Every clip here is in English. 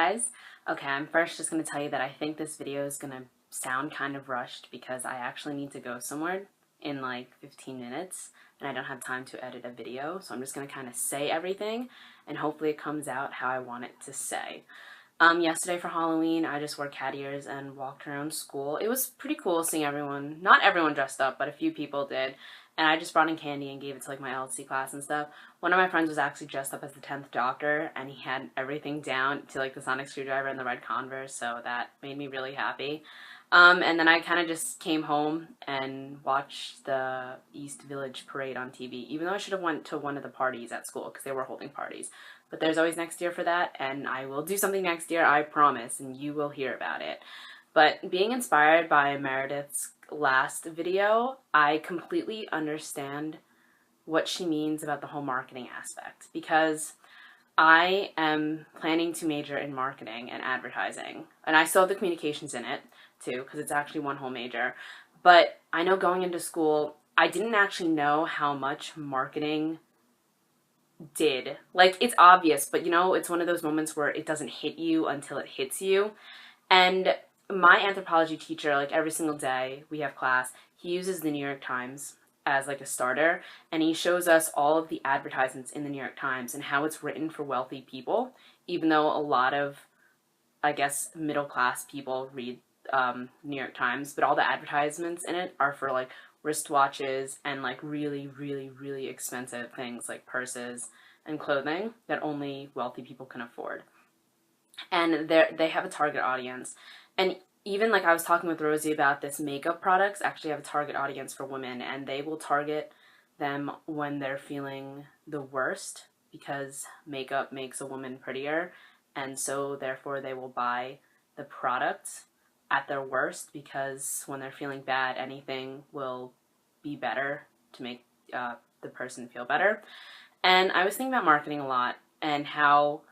guys. Okay, I'm first just going to tell you that I think this video is going to sound kind of rushed because I actually need to go somewhere in like 15 minutes and I don't have time to edit a video, so I'm just going to kind of say everything and hopefully it comes out how I want it to say. Yesterday for Halloween, I just wore cat ears and walked around school. It was pretty cool seeing everyone, not everyone dressed up, but a few people did. And I just brought in candy and gave it to like my LC class and stuff. One of my friends was actually dressed up as the 10th Doctor, and he had everything down to like the sonic screwdriver and the red Converse, so that made me really happy. And then I kind of just came home and watched the East Village parade on TV, even though I should have went to one of the parties at school because they were holding parties. But there's always next year for that, and I will do something next year, I promise, and you will hear about it. But being inspired by Meredith's last video, I completely understand what she means about the whole marketing aspect, because I am planning to major in marketing and advertising, and I still have the communications in it too, because it's actually one whole major. But I know going into school, I didn't actually know how much marketing did. Like, it's obvious, but you know, it's one of those moments where it doesn't hit you until it hits you. And my anthropology teacher, like every single day we have class, he uses the New York Times as like a starter, and he shows us all of the advertisements in the New York Times and how it's written for wealthy people, even though a lot of, I guess, middle class people read New York Times, but all the advertisements in it are for like wristwatches and like really, really, really expensive things like purses and clothing that only wealthy people can afford. And they have a target audience. And even like I was talking with Rosie about this, makeup products actually have a target audience for women, and they will target them when they're feeling the worst because makeup makes a woman prettier, and so therefore they will buy the product at their worst because when they're feeling bad, anything will be better to make the person feel better. And I was thinking about marketing a lot and how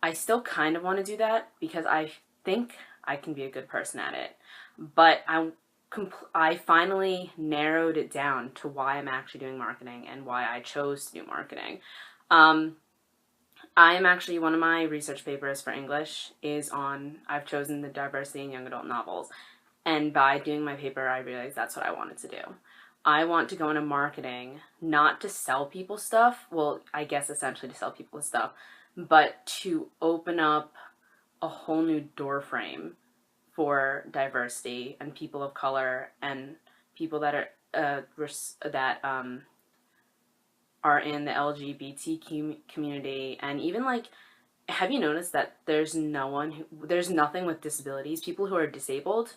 I still kind of want to do that because I think I can be a good person at it. But I finally narrowed it down to why I'm actually doing marketing and why I chose to do marketing. I am actually, one of my research papers for English is on, I've chosen the diversity in young adult novels. And by doing my paper, I realized that's what I wanted to do. I want to go into marketing, not to sell people stuff, well, I guess essentially to sell people stuff, but to open up a whole new door frame for diversity and people of color and people that are in the LGBT community. And even like, have you noticed that there's nothing with disabilities, people who are disabled,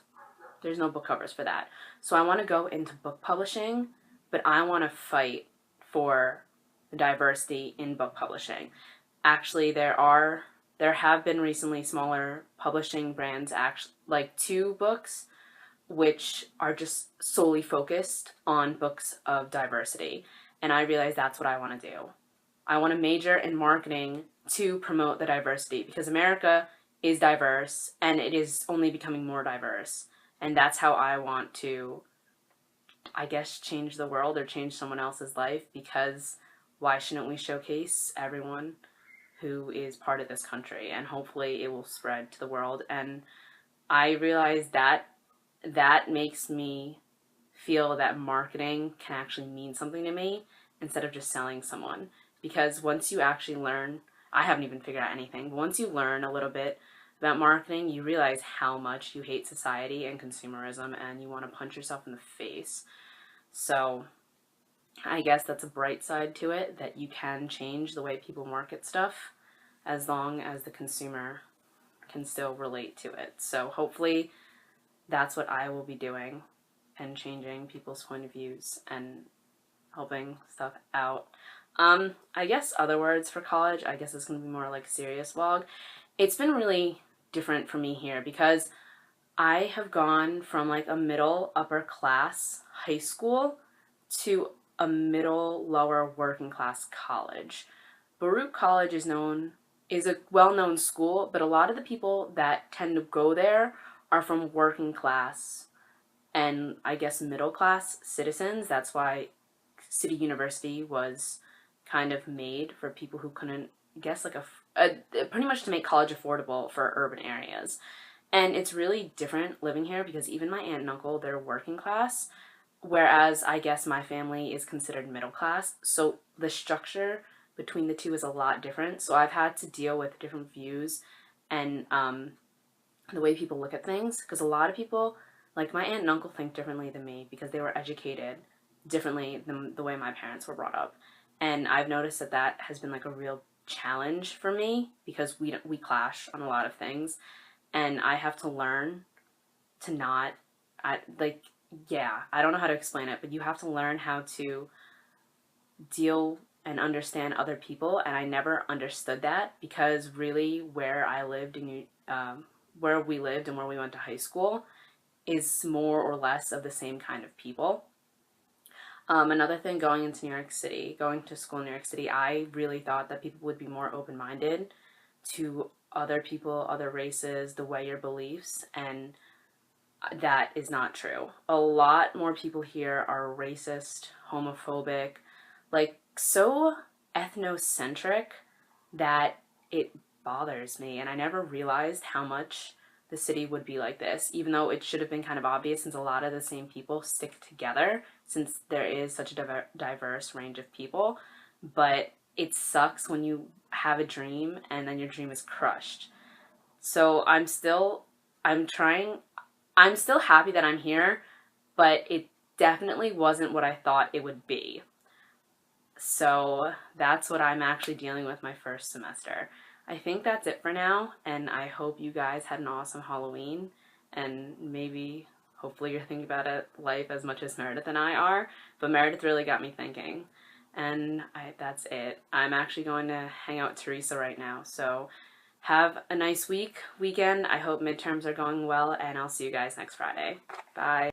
there's no book covers for that. So I want to go into book publishing, but I want to fight for the diversity in book publishing. Actually, there have been recently smaller publishing brands, actually, like 2 books, which are just solely focused on books of diversity. And I realized that's what I want to do. I want to major in marketing to promote the diversity because America is diverse and it is only becoming more diverse. And that's how I want to, I guess, change the world or change someone else's life, because why shouldn't we showcase everyone who is part of this country, and hopefully it will spread to the world. And I realized that makes me feel that marketing can actually mean something to me instead of just selling someone. Because once you actually learn, I haven't even figured out anything, but once you learn a little bit about marketing, you realize how much you hate society and consumerism and you want to punch yourself in the face. So I guess that's a bright side to it, that you can change the way people market stuff as long as the consumer can still relate to it. So hopefully that's what I will be doing, and changing people's point of views and helping stuff out. I guess other words for college, I guess it's going to be more like a serious vlog. It's been really different for me here because I have gone from like a middle upper class high school to a middle lower working class college. Baruch College is a well-known school, but a lot of the people that tend to go there are from working class and I guess middle class citizens. That's why City University was kind of made for people who couldn't, I guess, like pretty much to make college affordable for urban areas. And it's really different living here because even my aunt and uncle, they're working class, whereas I guess my family is considered middle class. So the structure between the two is a lot different. So I've had to deal with different views and the way people look at things, because a lot of people, like my aunt and uncle, think differently than me because they were educated differently than the way my parents were brought up. And I've noticed that that has been like a real challenge for me because we clash on a lot of things, and I have to learn to not, I like, yeah, I don't know how to explain it, but you have to learn how to deal and understand other people, and I never understood that because really where I lived in where we lived and where we went to high school is more or less of the same kind of people. Another thing, going into New York City, going to school in New York City, I really thought that people would be more open-minded to other people, other races, the way your beliefs, and that is not true. A lot more people here are racist, homophobic, like so ethnocentric that it bothers me. And I never realized how much the city would be like this, even though it should have been kind of obvious since a lot of the same people stick together, since there is such a diverse range of people. But it sucks when you have a dream and then your dream is crushed. So I'm trying, I'm still happy that I'm here, but it definitely wasn't what I thought it would be. So that's what I'm actually dealing with my first semester. I think that's it for now, and I hope you guys had an awesome Halloween, and maybe, hopefully you're thinking about it, life as much as Meredith and I are, but Meredith really got me thinking. And that's it. I'm actually going to hang out with Teresa right now, so have a nice weekend. I hope midterms are going well, and I'll see you guys next Friday. Bye.